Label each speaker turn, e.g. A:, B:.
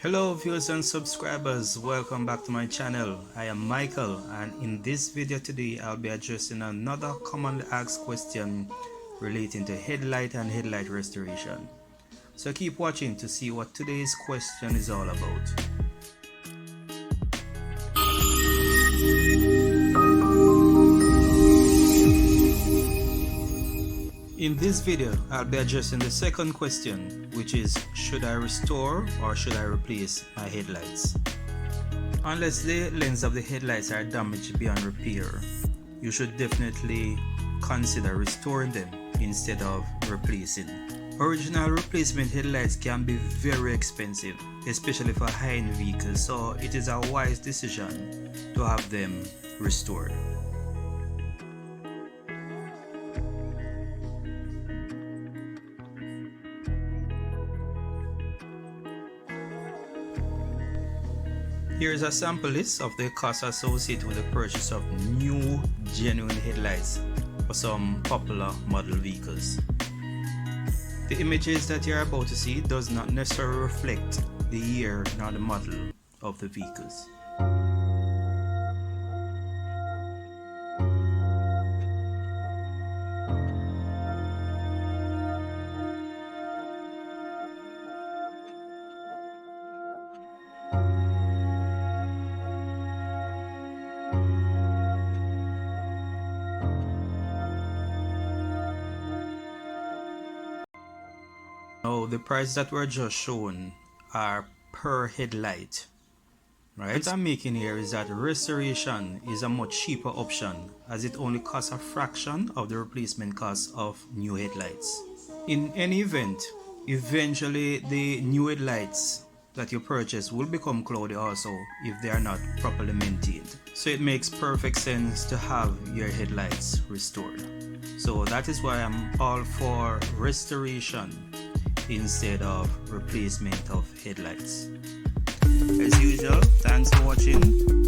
A: Hello viewers and subscribers, welcome back to my channel. I am Michael, and in this video today I'll be addressing another commonly asked question relating to headlight and headlight restoration. So keep watching to see what today's question is all about. In this video, I'll be addressing the second question, which is, should I restore or should I replace my headlights? Unless the lens of the headlights are damaged beyond repair, you should definitely consider restoring them instead of replacing. Original replacement headlights can be very expensive, especially for high-end vehicles, so it is a wise decision to have them restored. Here is a sample list of the costs associated with the purchase of new genuine headlights for some popular model vehicles. The images that you are about to see does not necessarily reflect the year nor the model of the vehicles. Now, the prices that were just shown are per headlight, right? What I'm making here is that restoration is a much cheaper option, as it only costs a fraction of the replacement cost of new headlights. In any event, eventually the new headlights that you purchase will become cloudy also if they are not properly maintained. So it makes perfect sense to have your headlights restored. So that is why I'm all for restoration instead of replacement of headlights. As usual, thanks for watching.